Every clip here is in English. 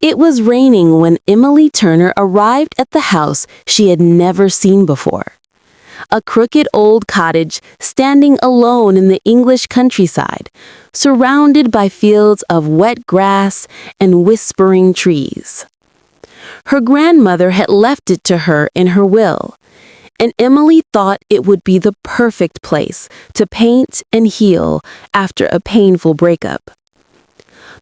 It was raining when Emily Turner arrived at the house she had never seen before. A crooked old cottage standing alone in the English countryside, surrounded by fields of wet grass and whispering trees. Her grandmother had left it to her in her will, and Emily thought it would be the perfect place to paint and heal after a painful breakup.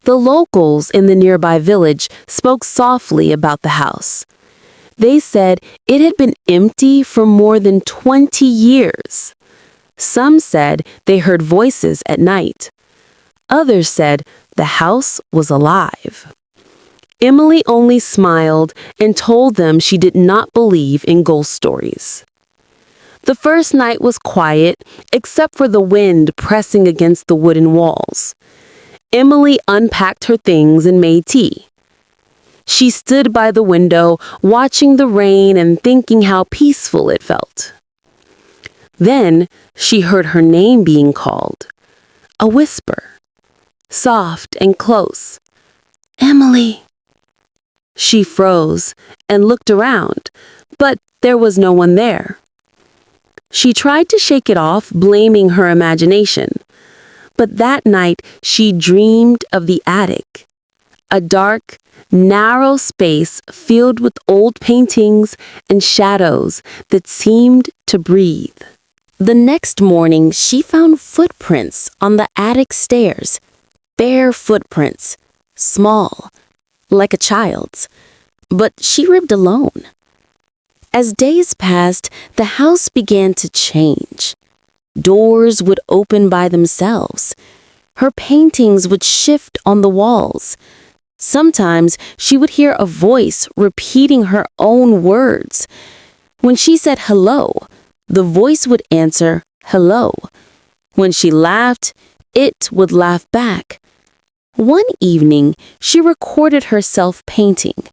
The locals in the nearby village spoke softly about the house. They said it had been empty for more than 20 years. Some said they heard voices at night. Others said the house was alive. Emily only smiled and told them she did not believe in ghost stories. The first night was quiet, except for the wind pressing against the wooden walls. Emily unpacked her things and made tea. She stood by the window, watching the rain and thinking how peaceful it felt. Then she heard her name being called. A whisper, soft and close. "Emily." She froze and looked around, but there was no one there. She tried to shake it off, blaming her imagination. But that night, she dreamed of the attic, a dark, narrow space filled with old paintings and shadows that seemed to breathe. The next morning, she found footprints on the attic stairs, bare footprints, small, like a child's, but she lived alone. As days passed, the house began to change. Doors would open by themselves. Her paintings would shift on the walls. Sometimes she would hear a voice repeating her own words. When she said hello, the voice would answer hello. When she laughed, it would laugh back. One evening, she recorded herself painting.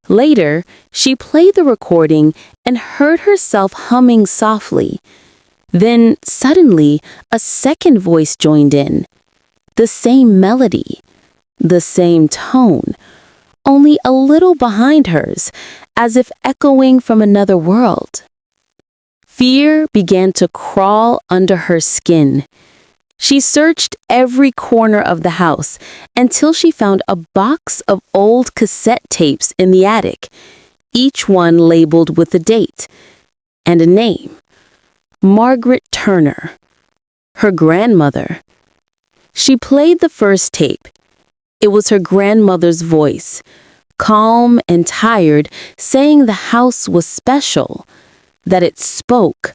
Later, she played the recording and heard herself humming softly. Then, suddenly, a second voice joined in. The same melody, the same tone, only a little behind hers, as if echoing from another world. Fear began to crawl under her skin. She searched every corner of the house until she found a box of old cassette tapes in the attic, each one labeled with a date and a name. Margaret Turner, her grandmother. She played the first tape. It was her grandmother's voice, calm and tired, saying the house was special, that it spoke,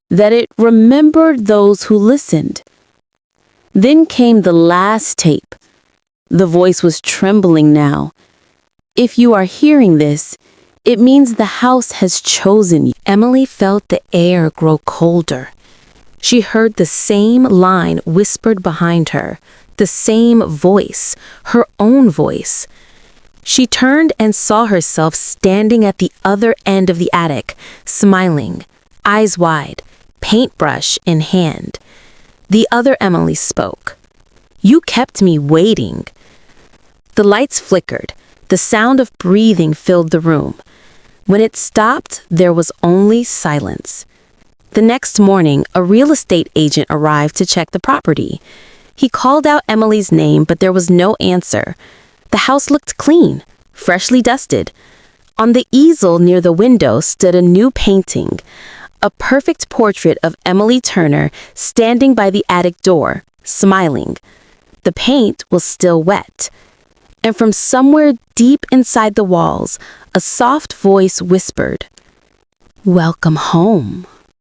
that it remembered those who listened. Then came the last tape. The voice was trembling now. If you are hearing this, it means the house has chosen you. Emily felt the air grow colder. She heard the same line whispered behind her, the same voice, her own voice. She turned and saw herself standing at the other end of the attic, smiling, eyes wide, paintbrush in hand. The other Emily spoke. "You kept me waiting." The lights flickered. The sound of breathing filled the room. When it stopped, there was only silence. The next morning, a real estate agent arrived to check the property. He called out Emily's name, but there was no answer. The house looked clean, freshly dusted. On the easel near the window stood a new painting, a perfect portrait of Emily Turner standing by the attic door, smiling. The paint was still wet. And from somewhere deep inside the walls, a soft voice whispered, "Welcome home."